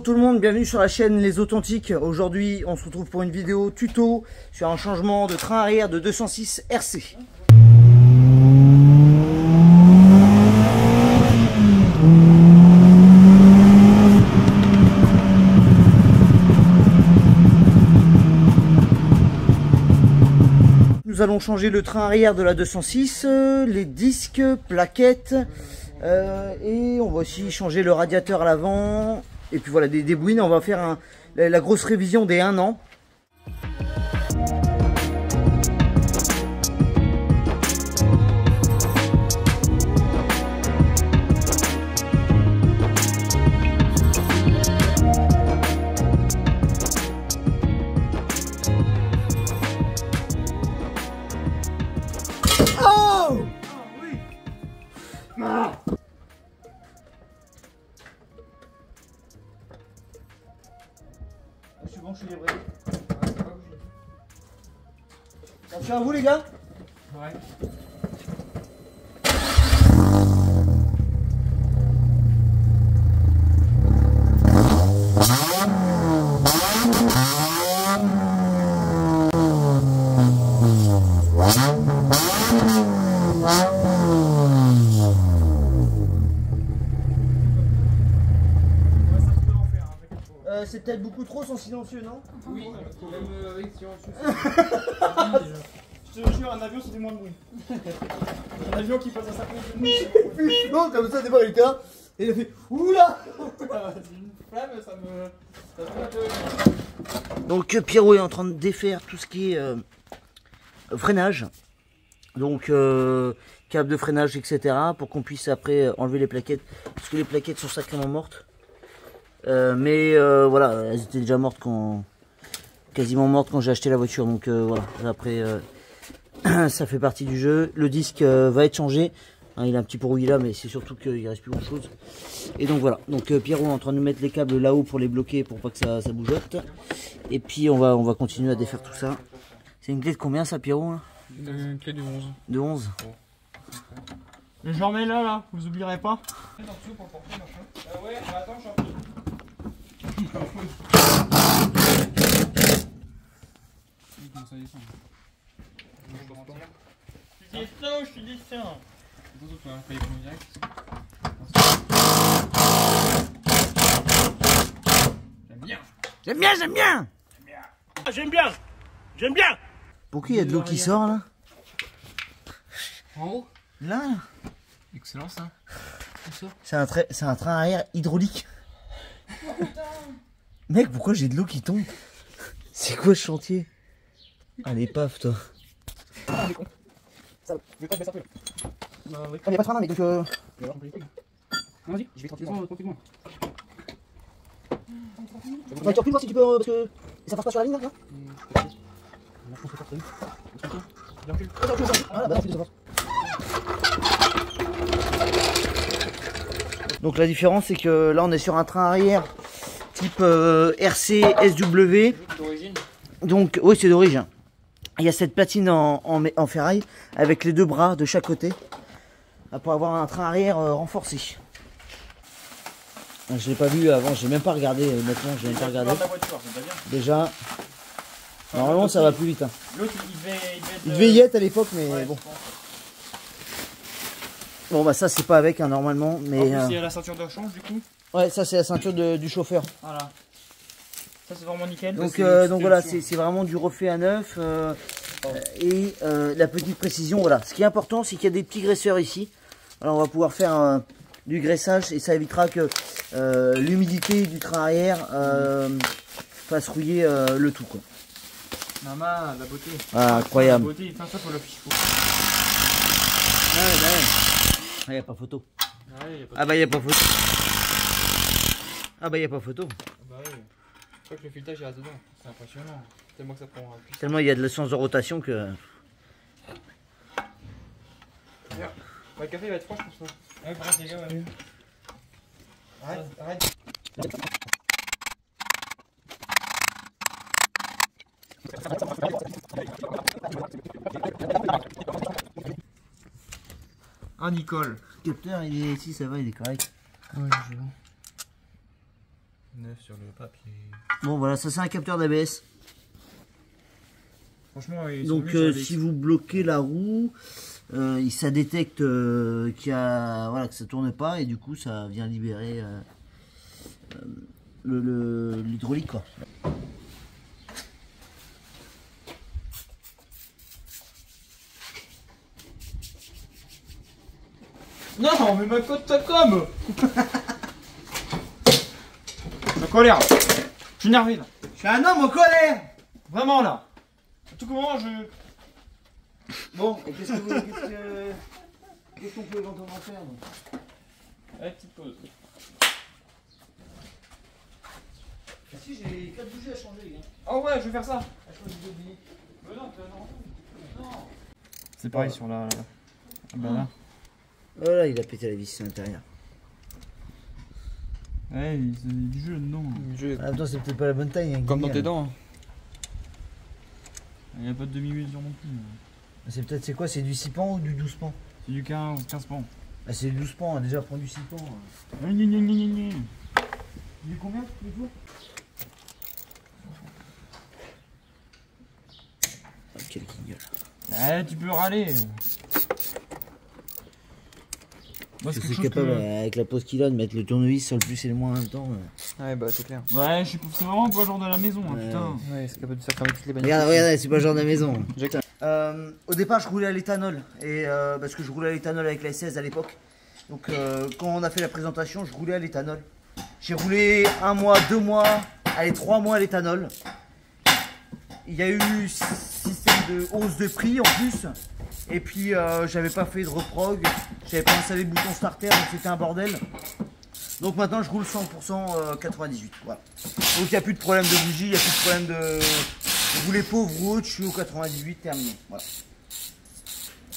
Tout le monde, bienvenue sur la chaîne Les Authentiques. Aujourd'hui on se retrouve pour une vidéo tuto sur un changement de train arrière de 206 RC. Nous allons changer le train arrière de la 206, les disques, plaquettes et on va aussi changer le radiateur à l'avant. Et puis voilà, des bouines, on va faire la grosse révision des 1 an. Oh oui. Ah. Je suis bon, je suis livré. Attention à vous les gars. Ouais. C'est peut-être beaucoup trop son silencieux, non? Oui, même avec silencieux. Je te jure, un avion c'était moins de bruit. Un avion qui passe à 50 Puis non, comme ça, des fois il était là, et il a fait oula. Une flamme, ça me fait un peu. Donc Pierrot est en train de défaire tout ce qui est freinage. Donc câble de freinage, etc. pour qu'on puisse après enlever les plaquettes. Parce que les plaquettes sont sacrément mortes. Mais voilà, elles étaient déjà mortes quasiment mortes quand j'ai acheté la voiture. Donc voilà, après ça fait partie du jeu. Le disque va être changé. Hein, il est un petit peu rouillé là, mais c'est surtout qu'il reste plus grand chose. Et donc voilà, donc Pierrot est en train de mettre les câbles là-haut pour les bloquer, pour pas que ça bougeotte. Et puis on va continuer à défaire tout ça. C'est une clé de combien ça, Pierrot là? Une clé de 11. De 11. Je remets là, vous oublierez pas. Ouais, attends, je suis un peu. Tu dis ça ou je te dis ça? J'aime bien, j'aime bien. J'aime bien. J'aime bien. Pourquoi il y a de l'eau qui sort là? En haut? Là. Excellent ça. C'est un train arrière hydraulique. Mec, pourquoi j'ai de l'eau qui tombe? C'est quoi ce chantier? Allez, paf, toi. Ça va, je vais pas baisser un peu. Il n'y a pas de frein, mais donc. Vas-y, je vais tranquillement. Tu recules voir si tu peux. Parce que. Ça passe pas sur la ligne là, non? Ah, bah, non, donc la différence c'est que là on est sur un train arrière type RC SW. Donc oui, c'est d'origine. Il y a cette platine en ferraille avec les 2 bras de chaque côté pour avoir un train arrière renforcé. Je l'ai pas vu avant, j'ai même pas regardé. Maintenant, j'ai même pas regardé. Déjà, normalement ça va plus vite. Hein. L'autre Il devait y être à l'époque, mais ouais, bon. Bon bah ça c'est pas avec hein, normalement, mais. En plus, il y a la ceinture de rechange du coup. Ouais, ça c'est la ceinture du chauffeur. Voilà. Ça c'est vraiment nickel. Donc voilà, c'est vraiment du refait à neuf. Et la petite précision, voilà. Ce qui est important, c'est qu'il y a des petits graisseurs ici. Alors on va pouvoir faire du graissage et ça évitera que l'humidité du train arrière fasse rouiller le tout quoi. Maman, la beauté. Ah, incroyable. La beauté, enfin ça pour l'affiche. Ah ouais, bah ouais. Ah, y a pas photo. Ah bah y a pas photo. Ah bah y a pas photo. Bah ouais. Je crois que le filetage il reste dedans. C'est impressionnant. Tellement que ça prend un puissance. Tellement il y a de la science de rotation que. Bah, le café il va être froid, je pense. Ouais, bref, les gars, ouais. Arrête. Ah, Nicole. Le capteur, il est ici, ça va, il est correct. Ouais, je vois. 9 sur le papier. Bon voilà, ça c'est un capteur d'ABS. Franchement, ils sont Donc mieux sur les- si vous bloquez la roue, ça détecte qu'il y a, voilà, que ça tourne pas et du coup ça vient libérer l'hydraulique quoi. Non, mais ma cote ta com. Je suis en colère. Je suis énervé là. Je suis un homme en colère. Vraiment là. À tout moment, je. Bon, et qu'est-ce qu'on peut éventuellement faire donc Allez, petite pause. Ah, si, j'ai 4 bougies à changer les gars. Oh ouais, je vais faire ça. Ah, je crois que j'ai oublié. Mais non, non. C'est pareil sur la. Bah là. Voilà, il a pété la vis à l'intérieur. Ouais, c'est du jeu dedans. Ah, attends, c'est peut-être pas la bonne taille. Hein, Comme dans Guigui, tes hein. dents. Il n'y a pas de demi-mesure non plus. C'est peut-être, c'est quoi? C'est du 6 pans ou du 12 pans? C'est du 15 pans. Ah, c'est du 12 pans, hein. Déjà prends du 6 pans. Gna, gna, gna, gna, gna. Il est combien du coup? Ah, quel guignol. Ouais, tu peux râler. Moi, Je c'est suis quelque chose capable, que... avec la pose qu'il a, de mettre le tournevis sur le plus et le moins en même temps. Ouais, bah c'est clair. Ouais, je suis c'est vraiment pas le genre de la maison, hein, Ouais. putain. Ouais, c'est capable de faire comme toutes les bagnoles. Regarde, regarde, c'est pas le genre de la maison. J'ai- Au départ, je roulais à l'éthanol. Et parce que je roulais à l'éthanol avec la S16 à l'époque. Donc, quand on a fait la présentation, je roulais à l'éthanol. J'ai roulé 1 mois, 2 mois, allez, 3 mois à l'éthanol. Il y a eu système de hausse de prix en plus. Et puis, j'avais pas fait de reprog. J'avais pas installé le bouton starter, donc c'était un bordel. Donc maintenant, je roule 100% 98. Voilà. Donc, il n'y a plus de problème de bougie, il n'y a plus de problème de. Vous les pauvres ou autres, je suis au 98 terminé. Voilà.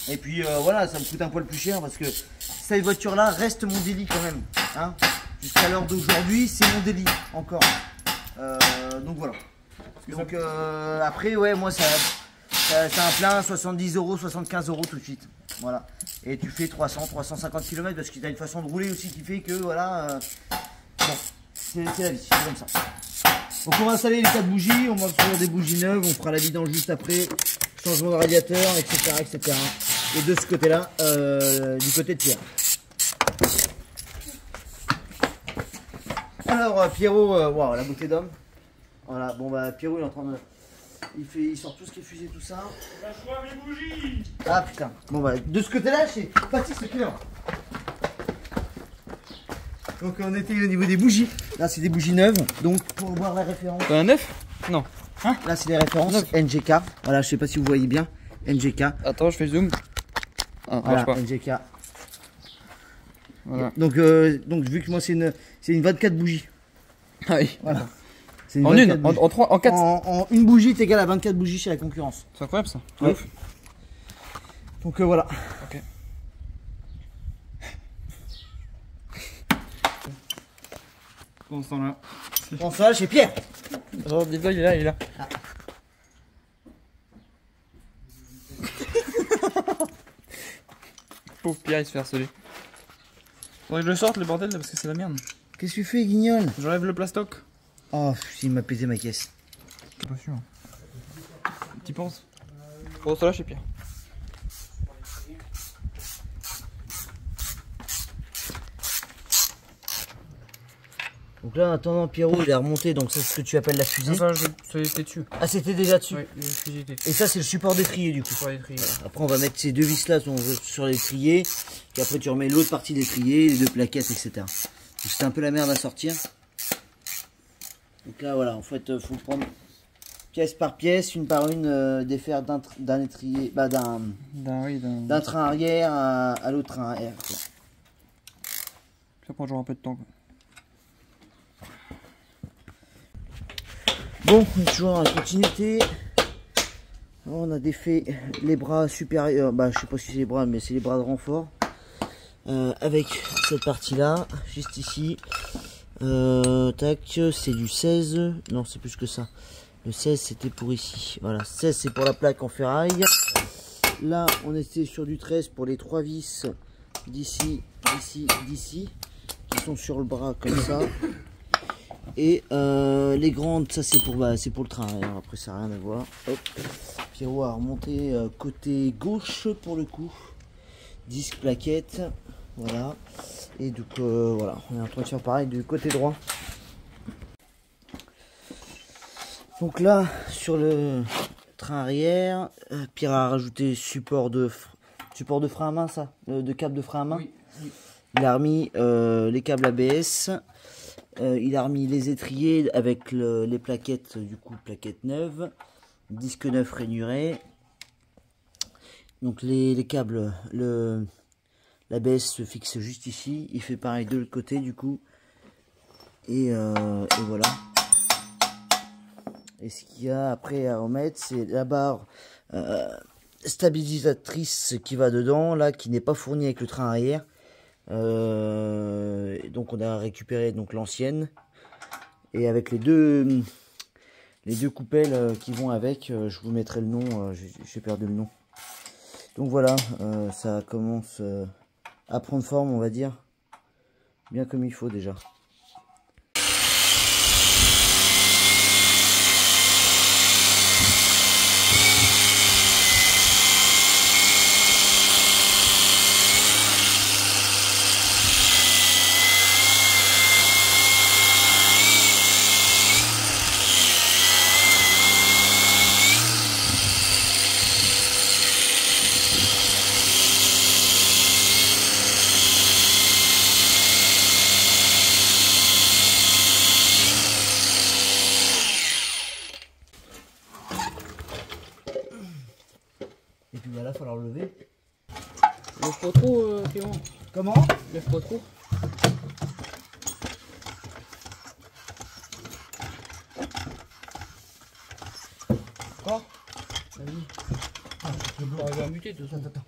Et puis voilà, ça me coûte un poil plus cher parce que cette voiture-là reste mon délit quand même. Hein. Jusqu'à l'heure d'aujourd'hui, c'est mon délit encore. Donc voilà. Donc après, ouais, moi c'est un plein 70 €, 75 € tout de suite. Voilà. Et tu fais 300, 350 km parce que tu as une façon de rouler aussi qui fait que voilà. Bon, c'est la vie, c'est comme ça. Donc on va installer les 4 bougies, on va faire des bougies neuves, on fera la vidange juste après, changement de radiateur, etc. etc. Et de ce côté-là, du côté de Pierre. Alors Pierrot, waouh, la beauté d'homme. Voilà, bon bah Pierrot il est en train de. Il sort tout ce qui est fusée, tout ça. Lâche pas mes bougies. Ah putain. Bon bah de ce côté-là, c'est Patrick, c'est clair. Donc on était au niveau des bougies. Là c'est des bougies neuves. Donc pour voir la référence. T'as un 9? Non. Là c'est les références NGK. Voilà, je sais pas si vous voyez bien. NGK. Attends, je fais zoom. Ah, Voilà, marche pas. NGK. Voilà. Donc vu que moi c'est une 24 bougies. Ah oui. Voilà. C'est En 24 une, bougies. en 3, en 4. En une bougie t'es égal à 24 bougies chez la concurrence. C'est incroyable ça. Ouais. Ouf. Donc voilà. Ok. Pendant ce temps-là. Bon ça chez Pierre. Oh, dis-le, il est là, il est là. Pauvre Pierre, il se fait harceler. Faudrait que je le sorte le bordel là parce que c'est la merde. Qu'est-ce que tu fais guignol? J'enlève le plastoc. Oh il m'a pété ma caisse. Je suis pas sûr. Tu penses? Pour cela, chez Pierre. Donc là en attendant Pierrot il est remonté, donc c'est ce que tu appelles la fusée. Ça, ça était dessus. Ah c'était déjà dessus. Ouais, le fusil était Et ça c'est le support d'étrier du coup. pour les trier. Après on va mettre ces deux vis là sur l'étrier. Et après tu remets l'autre partie d'étrier, les deux plaquettes, etc. Donc c'est un peu la merde à sortir. Donc là voilà, en fait faut prendre pièce par pièce, une par une, défaire d'un étrier, bah d'un train arrière à l'autre train arrière. Quoi. Ça prend toujours un peu de temps. Quoi. Bon, on est toujours en continuité. On a défait les bras supérieurs, bah je sais pas si c'est les bras, mais c'est les bras de renfort. Avec cette partie là, juste ici. Tac, c'est du 16, non c'est plus que ça. Le 16 c'était pour ici, voilà, 16 c'est pour la plaque en ferraille. Là on était sur du 13 pour les 3 vis d'ici, d'ici, d'ici, qui sont sur le bras comme ça. Et les grandes, ça c'est pour le train arrière, après ça n'a rien à voir. Hop, miroir monté côté gauche pour le coup, disque plaquette, voilà. Et donc voilà, on est en train de faire pareil du côté droit. Donc là sur le train arrière, Pierre a rajouté support de frein à main, ça, de câble de frein à main. Oui, oui. Il a remis les câbles ABS. Il a remis les étriers avec les plaquettes, du coup plaquettes neuves, disque neuf rainuré. Donc les câbles, l'ABS se fixe juste ici. Il fait pareil de l'autre côté du coup. Et voilà. Et ce qu'il y a après à remettre, c'est la barre stabilisatrice qui va dedans, là, qui n'est pas fournie avec le train arrière. Donc on a récupéré donc l'ancienne et avec les deux coupelles qui vont avec, je vous mettrai le nom, j'ai perdu le nom. Donc voilà, ça commence à prendre forme, on va dire, bien comme il faut déjà. Et puis voilà, il va falloir le lever. Lève pas trop, Clément. Comment? Lève pas trop. Quoi? Vas-y. On va arriver à muter tout ça. Attends.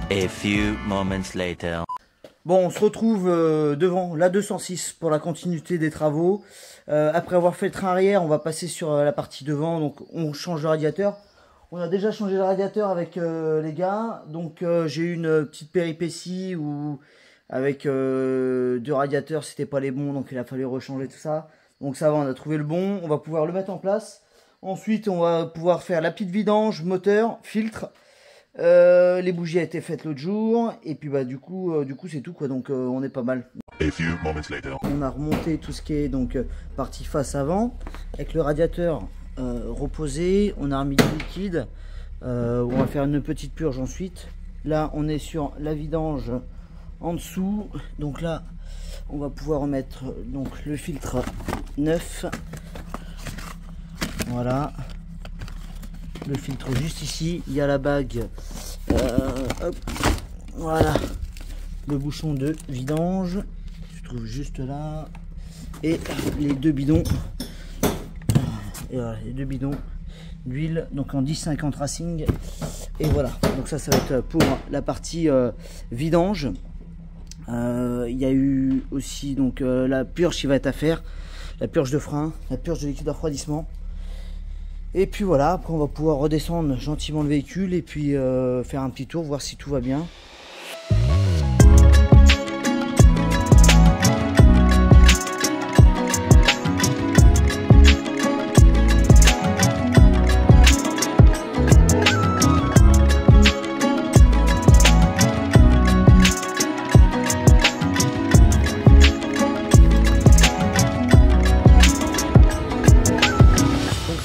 A few moments later. Bon, on se retrouve devant la 206 pour la continuité des travaux. Après avoir fait le train arrière, on va passer sur la partie devant. Donc on change le radiateur. On a déjà changé le radiateur avec les gars. Donc j'ai eu une petite péripétie où avec deux radiateurs, c'était pas les bons. Donc il a fallu rechanger tout ça. Donc ça va, on a trouvé le bon. On va pouvoir le mettre en place. Ensuite, on va pouvoir faire la petite vidange, moteur, filtre. Les bougies a été faites l'autre jour et puis bah du coup c'est tout quoi, donc on est pas mal. A few moments later. On a remonté tout ce qui est donc partie face avant avec le radiateur reposé. On a remis du liquide. On va faire une petite purge ensuite. Là on est sur la vidange en dessous, donc là on va pouvoir remettre donc le filtre neuf. Voilà, le filtre juste ici. Il y a la bague, hop, voilà, le bouchon de vidange se trouve juste là, et les deux bidons, et voilà, les deux bidons d'huile, donc en 10-50 Racing. Et voilà, donc ça va être pour la partie vidange. Il y a eu aussi donc la purge qui va être à faire, la purge de frein, la purge de liquide de refroidissement. Et puis voilà, après on va pouvoir redescendre gentiment le véhicule et puis faire un petit tour, voir si tout va bien.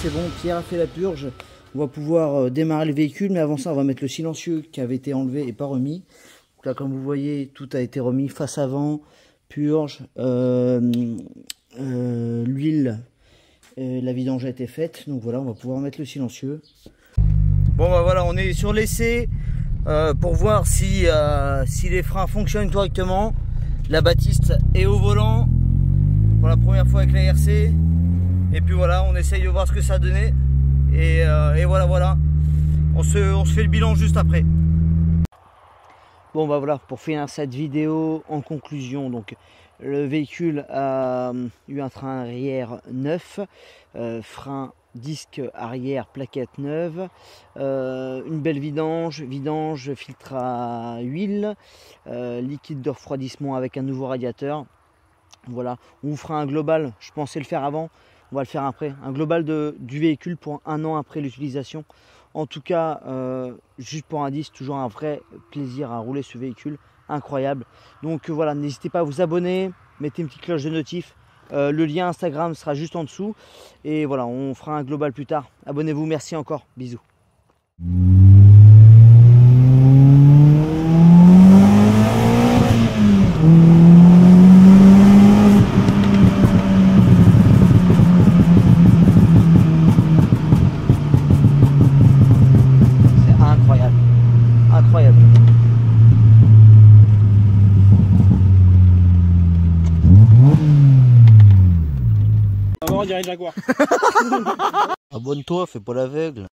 C'est bon, Pierre a fait la purge. On va pouvoir démarrer le véhicule, mais avant ça on va mettre le silencieux qui avait été enlevé et pas remis. Donc là comme vous voyez tout a été remis, face avant, purge, l'huile, la vidange a été faite. Donc voilà, on va pouvoir mettre le silencieux. Bon bah voilà, on est sur l'essai pour voir si les freins fonctionnent correctement. La Baptiste est au volant pour la première fois avec la RC. Et puis voilà, on essaye de voir ce que ça a donné. Et voilà. On se fait le bilan juste après. Bon bah voilà, pour finir cette vidéo, en conclusion, donc le véhicule a eu un train arrière neuf, frein, disque arrière, plaquette neuve, une belle vidange, filtre à huile, liquide de refroidissement avec un nouveau radiateur. Voilà, on vous fera un global, je pensais le faire avant, on va le faire après, un global du véhicule pour 1 an après l'utilisation. En tout cas, juste pour un 10, toujours un vrai plaisir à rouler ce véhicule, incroyable. Donc voilà, n'hésitez pas à vous abonner, mettez une petite cloche de notif. Le lien Instagram sera juste en dessous. Et voilà, on fera un global plus tard. Abonnez-vous, merci encore, bisous. Incroyable. On dirait Jaguar. Abonne-toi, fais pas l'aveugle.